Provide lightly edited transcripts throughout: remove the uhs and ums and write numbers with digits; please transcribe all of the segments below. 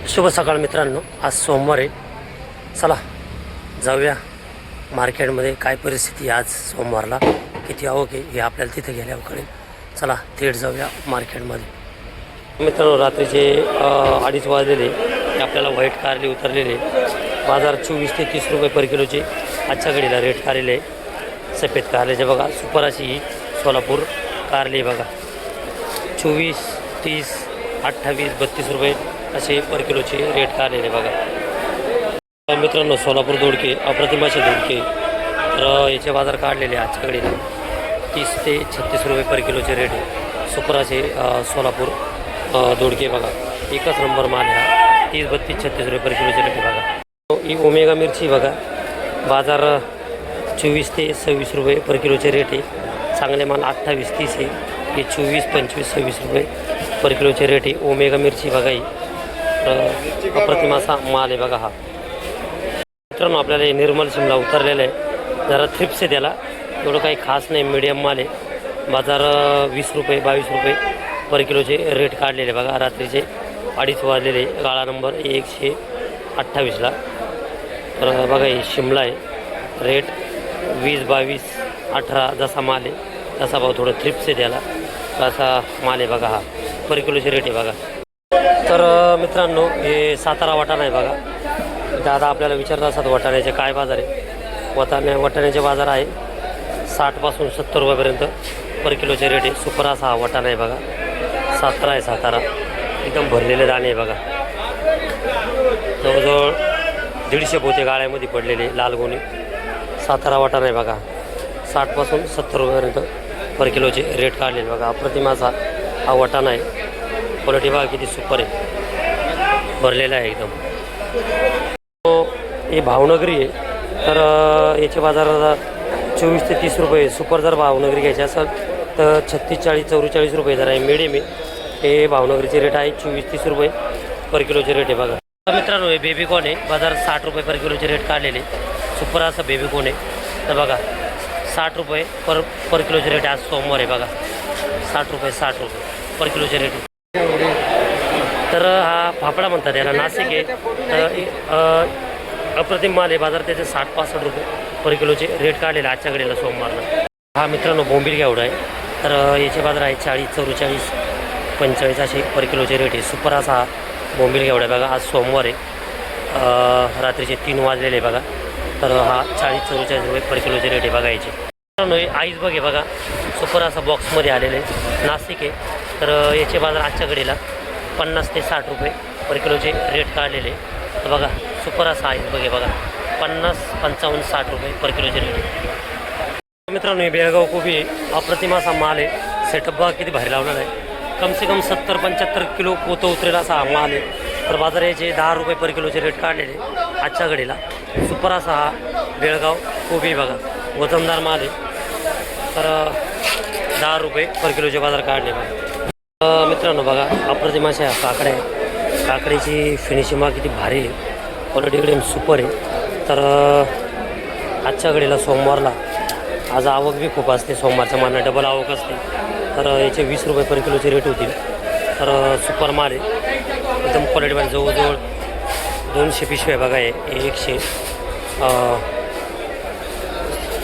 शुभ सकाळ मित्रांनो, आज सोमवार आहे. चला जाऊया मार्केटमध्ये. काय परिस्थिती आज सोमवारला, किती आवक आहे हे आपल्याला तिथे गेल्यावर कळेल. चला थेट जाऊया मार्केटमध्ये. मित्रांनो, रात्रीचे 2:30 वाजलेले आपल्याला व्हाईट कारले उतरलेले. बाजार 24 ते 30 रुपये पर किलोचे आजच्या घडीला रेट कारले आहे. सफेद कारल्याचे बघा, सुपर अशी ही सोलापूर कारले बघा. 24, 30, 28, 32 रुपये असे पर किलोचे रेट काढलेले बघा. मित्रांनो, सोलापूर दोडके, अप्रतिमाचे दोडके, तर याचे बाजार काढलेले आजच्याकडे 30 ते 36 रुपये पर किलोचे रेट आहे. सुपराचे सोलापूर दोडके बघा, एकच नंबर माल हा. 30, 32, 36 रुपये पर किलोचे रेट आहे बघा. ही ओमेगा मिरची बघा, बाजार 24 ते 26 रुपये पर किलोचे रेट आहे. चांगले माल 28, 30 आहे. हे 24, 25, 26 रुपये पर किलोचे रेट आहे. ओमेगा मिरची बघा, ही अप्रतिमाचा माल आहे बघा. हा मित्रांनो, आपल्याला हे निर्मल शिमला उतरलेला आहे. जरा थ्रिप्स आहे त्याला, एवढं काही खास नाही, मीडियम माल आहे. बाजार 20 रुपये 22 रुपये पर किलोचे रेट काढलेले बघा. रात्रीचे 2:30 वाजलेले. गाळा नंबर 128ला. तर बघा, ही शिमला आहे. रेट 20, 22, 18 जसा माल आहे तसा भाव. थोडं थ्रिप्स आहे त्याला, तसा माल आहे बघा. हा पर किलोचे रेट आहे बघा. तर मित्रांनो, हे सातारा वाटाणा आहे बघा. दादा आपल्याला विचारत असतात वाटाण्याचे काय बाजार आहे. वाटाण्याचे बाजार आहे 60 पासून 70 रुपयापर्यंत पर किलोचे रेट आहे. सुपर असा हा वाटाणा आहे बघा. सातारा आहे, सातारा. एकदम भरलेले दाणे आहे बघा. जवळजवळ 150 पोते गाळ्यामध्ये पडलेले लाल गोणी. सातारा वाटाणा आहे बघा. 60 पासून 70 रुपयापर्यंत पर किलोचे रेट काढलेले बघा. अप्रतिमाचा हा वाटाणा आहे. क्वालिटी बघा किती सुपर आहे, भरलेला आहे एकदम. हे भावनगरी आहे. तर याचे बाजार 24 ते 30 रुपये. सुपर जर भावनगरी घ्यायचे असेल तर 36, 40, 44 रुपये जर आहे. मिडियम आहे. हे भावनगरीचे रेट आहे 24, 30 रुपये पर किलोचे रेट आहे बघा. मित्रांनो, हे बेबीकॉर्न आहे. बाजार 60 रुपये पर किलोचे रेट काढलेले. सुपर असं बेबीकॉर्न आहे. तर बघा 60 रुपये पर किलोचे रेट. आज सोमवार आहे बघा. 60 रुपये पर किलोचे रेट आहे. तर हा फाफडा म्हणतात याला, नाशिक आहे. तर अप्रतिम माल आहे. बाजार त्याचे 60-65 रुपये पर किलोचे रेट काढलेले आजच्या घडीला सोमवारला. हा मित्रांनो, बोंबील घेवडा आहे. तर याचे बाजार आहे 40, 44, 45 असे पर किलोचे रेट आहे. सुपर असा हा बोंबील घेवडा बघा. आज सोमवार आहे. रात्रीचे 3 वाजलेले बघा. तर हा 40, 44 रुपये पर किलोचे रेट आहे बघा याचे. मित्रांनो, आईस बघ आहे बघा. सुपर असा बॉक्समध्ये आलेले आहे. नाशिक आहे. तर याचे बाजार आजच्या घडीला 50 ते 60 रुपये पर किलोचे रेट काढलेले. तर बघा सुपर असा आईस बघ आहे बघा. 50, 55, 60 रुपये पर किलोचे रेट आहे. मित्रांनो, हे बेळगाव कोबी आहे. अप्रतिमाचा माल आहे. सेटअप बघा किती भारी लावलेला आहे. कम से कम 70-75 किलो पोतं उतरेल असा हा माल आहे. तर बाजार याचे 10 रुपये पर किलोचे रेट काढलेले आजच्या घडीला. सुपर असा हा बेळगाव कोबी बघा. वजनदार माल आहे. तर 10 रुपये पर किलोचे बाजार काढले बघा. मित्रांनो बघा, अप्रतिमाच्या काकड्या आहे. काकडीची फिनिशिंग बघा किती भारी आहे. क्वालिटी एकदम सुपर आहे. तर आजच्या घडीला सोमवारला आज आवक बी खूप असते. सोमवारच्या मानाने डबल आवक असते. तर याचे 20 रुपये पर किलोचे रेट होतील. तर सुपर माल आहे एकदम क्वालिटीमध्ये. जवळजवळ 200 पिशव्या बघा आहे.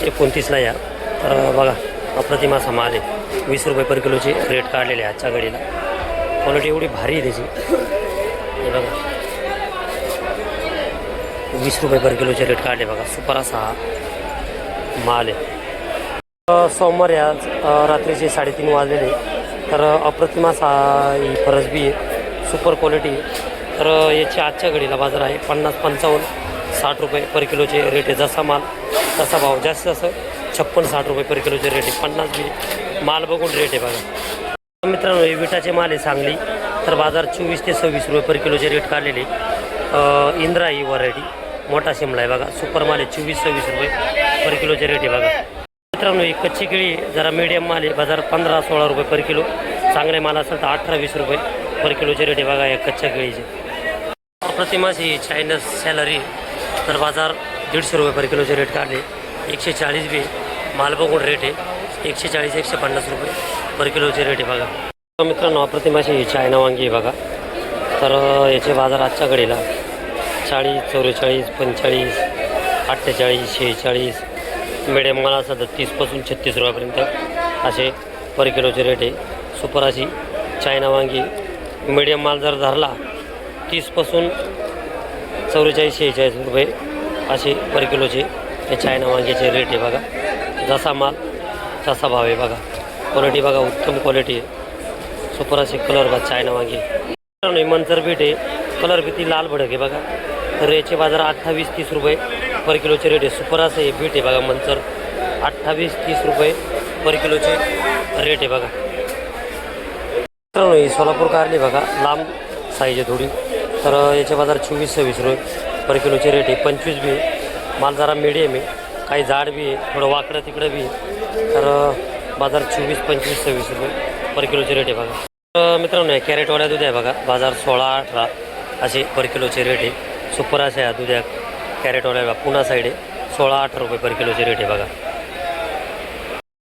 129ला या. तर बघा अप्रतिमाचा माल आहे. 20 रुपये पर किलोचे रेट काढलेले आहे आजच्या घडीला. क्वालिटी एवढी भारी आहे त्याची. हे बघा 20 रुपये पर किलोचे रेट काढले बघा. सुपर असा हा माल आहे. सोमवारी आज रात्रीचे 3:30 वाजलेले. तर अप्रतिमाचा ही फरसबी आहे. सुपर क्वालिटी आहे. तर याची आजच्या घडीला बाजार आहे 50, 55, 60 रुपये पर किलोचे रेट आहे. जसा माल तसा भाव. जास्त असं 56, 60 रुपये पर किलोचे रेट आहे. 50 बी माल बघून रेट आहे बघा. मित्रांनो, हे विटाचे माल आहे सांगली. तर बाजार 24 ते 26 रुपये पर किलोचे रेट काढलेले. इंद्रा ही व्हरायटी मोठा शिमला आहे बघा. सुपर माल आहे. 24, 26 रुपये पर किलोचे रेट आहे बघा. मित्रांनो, ही कच्ची केळी जरा मीडियम माल आहे. बाजार 15, 16 रुपये पर किलो. चांगले माल असेल तर 18, 20 रुपये पर किलोचे रेट आहे बघा या कच्च्या केळीचे. अप्रतिमाची चायनस सॅलरी. तर बाजार 150 रुपये पर किलोचे रेट काढले. 140 बी माल बघून रेट आहे. 140, 150 रुपये पर किलोचे रेट आहे बघा. मित्रांनो, अप्रतिमाची चायना वांगी आहे बघा. तर याचे बाजार आजच्या घडीला 40, 44, 45, 48, 46, मिडियम माल असा तर 30पासून 36 रुपयापर्यंत असे पर किलोचे रेट आहे. सुपर अशी चायना वांगी मिडियम माल जर धरला 30पासून 44, 46 रुपये असे पर किलोचे हे चायना वांग्याचे रेट आहे बघा. जसा माल तसा भाव आहे बघा. क्वालिटी बघा उत्तम क्वालिटी आहे. सुपर असे कलर बघा चायना वांगी. मंचर बीट आहे कलर भीती लाल भडक आहे बघा. तर याचे बाजार 28-30 रुपये पर किलोचे रेट आहे. सुपर असं हे बीट आहे बघा मंचर 28-30 रुपये पर किलोचे रेट आहे बघा. मित्रांनो ही सोलापूर कारली बघा लांब साईज आहे थोडी. तर याचे बाजार 24-26 रुपये पर किलोचे रेट आहे. 25 बी आहे माल जरा मिडियम आहे. काही जाड बी आहे थोडं वाकडं तिकडं बी आहे. तर बाजार 24, 25, 26 रुपये पर किलोचे रेट आहे बघा. तर मित्रांनो कॅरेटवाल्या दूध आहे बघा. बाजार 16-18 असे पर किलोचे रेट आहे. सुपर असे आहे दूध आहे कॅरेटवाल्या पुणा साईड आहे 16-18 रुपये पर किलोचे रेट आहे बघा.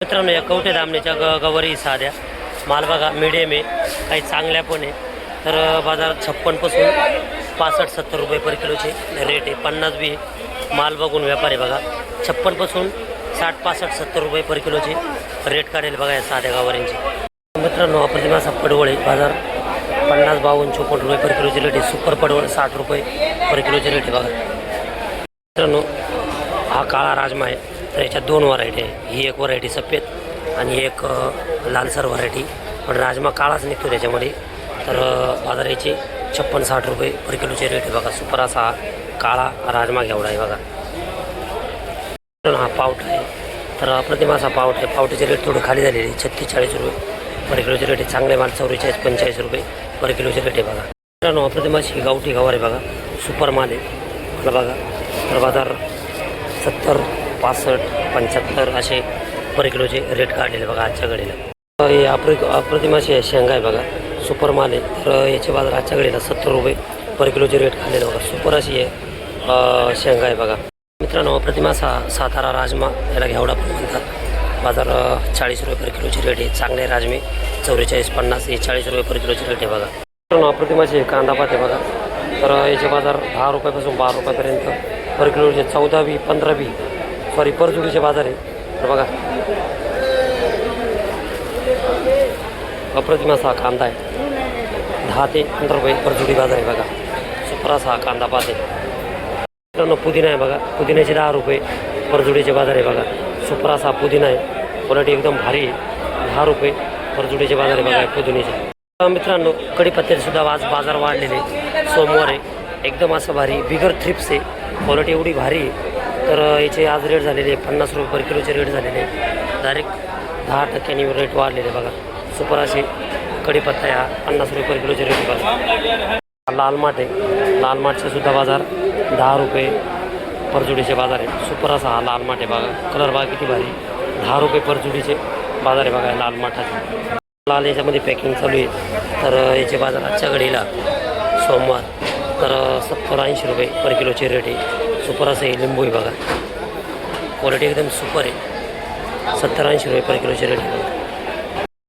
मित्रांनो या कवठे दामणीच्या गवारी साध्या माल बघा मिडियम आहे काही चांगल्या पण आहे. तर बाजार 56पासून 65-70 रुपये पर किलोचे रेट आहे. 50 बी माल बघून व्यापार आहे बघा. 56पासून 60-65-70 रुपये पर किलोचे रेट काढेल बघा या साध्या गवारींचे. मित्रांनो अप्रतिम असा पडवळ आहे बाजार 50, 52, 54 रुपये पर किलोचे रेट आहे. सुपर पडवळ 60 रुपये पर किलोचे रेट आहे बघा. मित्रांनो हा काळा राजमा आहे. तर याच्यात 2 व्हरायटी आहे. ही एक व्हरायटी सफेद आणि एक लालसर व्हरायटी. पण राजमा काळाच निघतो त्याच्यामध्ये. तर बाजार याचे 56-60 रुपये पर किलोचे रेट आहे बघा. सुपर असा हा काळा राजमा घेवडा आहे बघा. हा पावट आहे. तर अप्रतिम असा पावट आहे. पावट्याचे रेट थोडं खाली झालेले 36-40 रुपये पर किलोचे रेट आहे. चांगले माल 44-45 रुपये पर किलोचे रेट आहे बघा. मित्रांनो अप्रतिम अशी गावठी गवार आहे बघा. सुपर माल आहे मला बघा. तर बाजार 70, 65, 75 असे पर किलोचे रेट काढलेले बघा आजच्या घडीला. हे अप्रतिम अशी शेंगा आहे बघा. सुपर माल आहे. तर याचे बाजार आजच्या घडीला 70 रुपये पर किलोचे रेट काढलेले बघा. सुपर अशी आहे शेंगा आहे बघा. मित्रांनो अप्रतिम असा सातारा राजमा याला घेवडा पण म्हणतात. बाजार 40 रुपये पर किलोचे रेट आहे. चांगले राजमे 44-50 हे 40 रुपये पर किलोचे रेट आहे बघा. मित्रांनो अप्रतिम अशी कांदा पात आहे बघा. तर याचे बाजार 10 रुपयापासून 12 रुपयापर्यंत पर किलोचे 14 बी 15 बी सॉरी परजुडीचे बाजार आहे. तर बघा अप्रतिम असा कांदा आहे 10 ते 15 रुपये परजुडी बाजार आहे बघा. सुपर असा कांदा पात आहे. मित्रांनो पुदिना आहे बघा. पुदिन्याचे 10 रुपये परजुडीचे बाजार आहे बघा. सुपर असा पुदिना आहे. क्वालिटी एकदम भारी आहे. 10 रुपये परजुडीचे बाजार आहे बघा पुदिन्याचे. मित्रांनो कढीपत्त्याचे सुद्धा आज बाजार वाढलेले सोमवार आहे. एकदम असं भारी बिगर थ्रिप्स आहे. क्वालिटी एवढी भारी आहे. तर याचे आज रेट झालेले 50 रुपये पर किलोचे रेट झालेले. डायरेक्ट 10% रेट वाढलेले बघा. सुपर असे कढीपत्ता या 50 रुपये पर किलोचे रेट बघा. लाल माठ आहे. लाल माठचे सुद्धा बाजार 10 रुपये परजुडीचे बाजार आहे. सुपर असा हा लाल माठ आहे बघा. कलर बघा किती भारी. 10 रुपये परजुडीचे बाजार आहे बघा लाल माठाचे. लाल याच्यामध्ये पॅकिंग चालू आहे. तर याचे बाजार आजच्या घडीला सोमवार तर 70-80 रुपये पर किलोचे रेट आहे. सुपर असं हे लिंबू आहे बघा. क्वालिटी एकदम सुपर आहे. 70-80 रुपये पर किलोचे रेट आहे.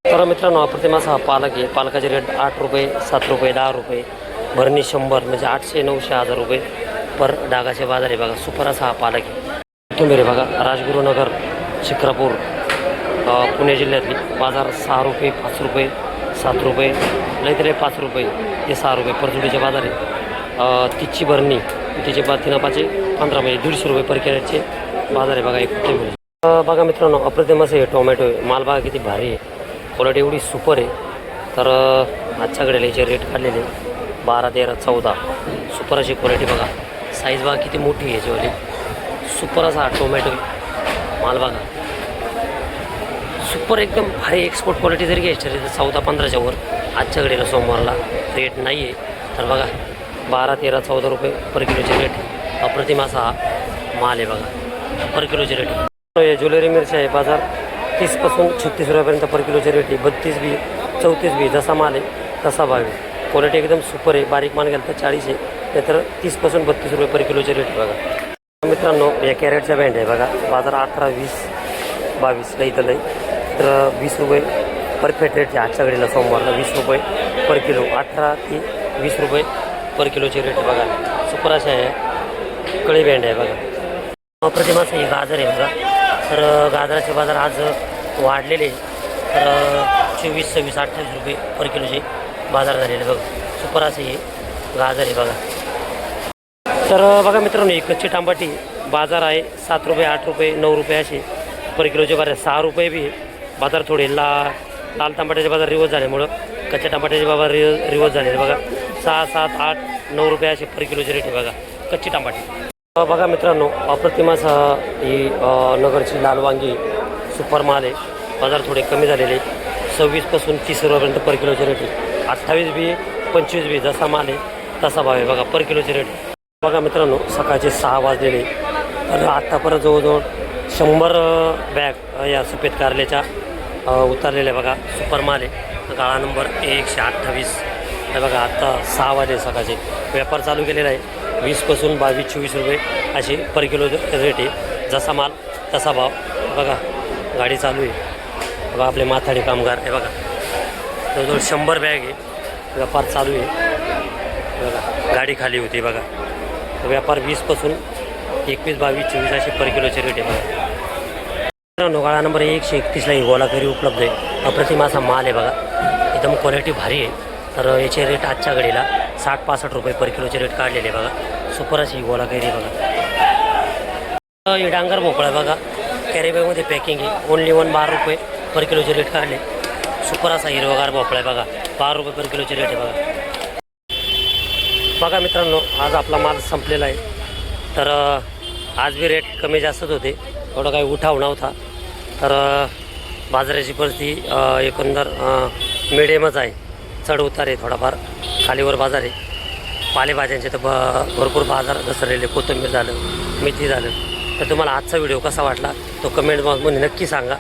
तर मित्रांनो अप्रतिम असा हा पालक आहे. पालकाचे रेट 8 रुपये 7 रुपये 10 रुपये भरणी 100 म्हणजे 800, 900, 1000 रुपये पर डागाचे बाजार आहे बघा. सुपर असा हा पालक आहे. कोथिंबीर बघा राजगुरुनगर शिक्रापूर पुणे जिल्ह्यातली बाजार 6 रुपये 5 रुपये 7 रुपये नाहीतरी 5 रुपये ते 6 रुपये परजुडीचे बाजार आहे. तिची भरणी तिचे 3-5 15 म्हणजे 150 रुपये पर कॅरेटचे बाजार आहे बघा. एक कोथिंबीर बघा मित्रांनो अप्रतिम असं हे टोमॅटो आहे. माल बघा किती भारी आहे. क्वालिटी एवढी सुपर आहे. तर आजच्याकडे याचे रेट काढलेले 12, 13, 14 सुपर अशी क्वालिटी बघा. साईज बघा किती मोठी आहे याच्यावाली. सुपर असा टोमॅटो माल बघा. सुपर एकदम भारी एक्सपोर्ट क्वालिटी जरी घ्यायची तर 14-15च्या वर आजच्या घडीला सोमवारला रेट नाही आहे. तर बघा 12, 13, 14 रुपये पर किलोचे रेट अप्रतिम असा हा माल आहे बघा पर किलोचे रेट. ज्वेलरी मिरची आहे बाजार 30पासून 36 रुपयापर्यंत पर किलोचे रेट आहे. 32 बी 34 बी जसा माल आहे तसा भाव आहे. क्वालिटी एकदम सुपर आहे. बारीक माल गेला तर 40 आहे. नाहीतर 30पासून 32 रुपये पर किलोचे रेट आहे बघा. मित्रांनो या कॅरेटचा बँड आहे बघा. बाजार 18, 20, 22 लई तर लई. तर 20 रुपये परफेक्ट रेट आहे आजच्या घडीला सोमवारला. 20 रुपये पर किलो 18 ते 20 रुपये पर किलोची रेट आहे बघा. सुपर अशा आहे, कळी भेंड आहे बघा. अप्रतिम असं हे गाजर आहे बघा. तर गाजराचे बाजार आज वाढलेले, तर 24, 26, 28 रुपये पर किलोचे बाजार झालेले बघा. सुपर असे हे गाजर आहे बघा. तर बघा मित्रांनो, ही कच्ची टमाटी बाजार आहे 7 रुपये, 8 रुपये, 9 रुपये असे पर किलोचे बाजार. 6 रुपये बी बाजार थोडे लाल टमाट्याचे बाजार रिवर्स झाल्यामुळं कच्च्या टमाट्याचे बाजार रिवर्स झालेले बघा. 6, 7, 8, 9 रुपये असे पर किलोचे रेट आहे बघा कच्ची टमाटी. बघा मित्रांनो, अप्रतिम असा ही नगरची लाल वांगी सुपर माल आहे. बाजार थोडे कमी झालेले, 26 पासून 30 रुपयापर्यंत पर किलोचे रेट आहे. 28 बी, 25 बी जसा माल आहे तसा भाव आहे बघा पर किलोचे रेट. बघा मित्रांनो, सकाळचे 6 वाजलेले, तर आत्तापर्यंत जवळजवळ 100 बॅग या सफेद कारल्याच्या उतरलेल्या बघा. सुपर माल आहे, गाळा नंबर 128 हे बघा. आत्ता 6 वाजले सकाळचे, व्यापार चालू केलेला आहे. 20 पासून 22, 24 रुपये असे पर किलो रेट आहे. जसा माल तसा भाव बघा. गाडी चालू आहे बघा. आपले माथाडी कामगार आहे बघा. जवळजवळ 100 बॅग आहे, व्यापार चालू आहे बघा. गाडी खाली होती बघा. व्यापार 20 पासून 21, 22, 24 असे पर किलोचे रेट आहे बघा. मित्रांनो, गाळा नंबर 131ला ही गोलाकरी उपलब्ध आहे. अप्रतिम असा माल आहे बघा. एकदम क्वालिटी भारी आहे. तर याचे रेट आजच्या घडीला 60-65 रुपये पर किलोचे रेट काढलेले बघा. सुपर अशी गोलाकरी बघा. ही डांगर भोपळा आहे बघा. कॅरीबॅगमध्ये पॅकिंग आहे. ओनली 12 रुपये पर किलोचे रेट काढले. सुपर असा हिरवागार भोपळा आहे बघा. 12 रुपये पर किलोचे रेट आहे बघा. बघा मित्रांनो, आज आपला माल संपलेला आहे. तर आज बी रेट कमी जास्तच होते, एवढं काही उठाव नव्हता. तर बाजाराची परिस्थिती एकंदर मिडियमच आहे. चढ उतार आहे, थोडाफार खालीवर बाजार आहे. पालेभाज्यांचे तर भरपूर बाजार घसरलेले. कोथिंबीर झालं, मेथी झालं. तर तुम्हाला आजचा व्हिडिओ कसा वाटला तो कमेंट बॉक्समध्ये नक्की सांगा.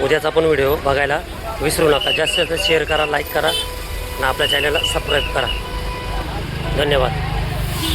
उद्याचा पण व्हिडिओ बघायला विसरू नका. जास्तीत जास्त शेअर करा, लाईक करा आणि आपल्या चॅनलला सबस्क्राईब करा. धन्यवाद.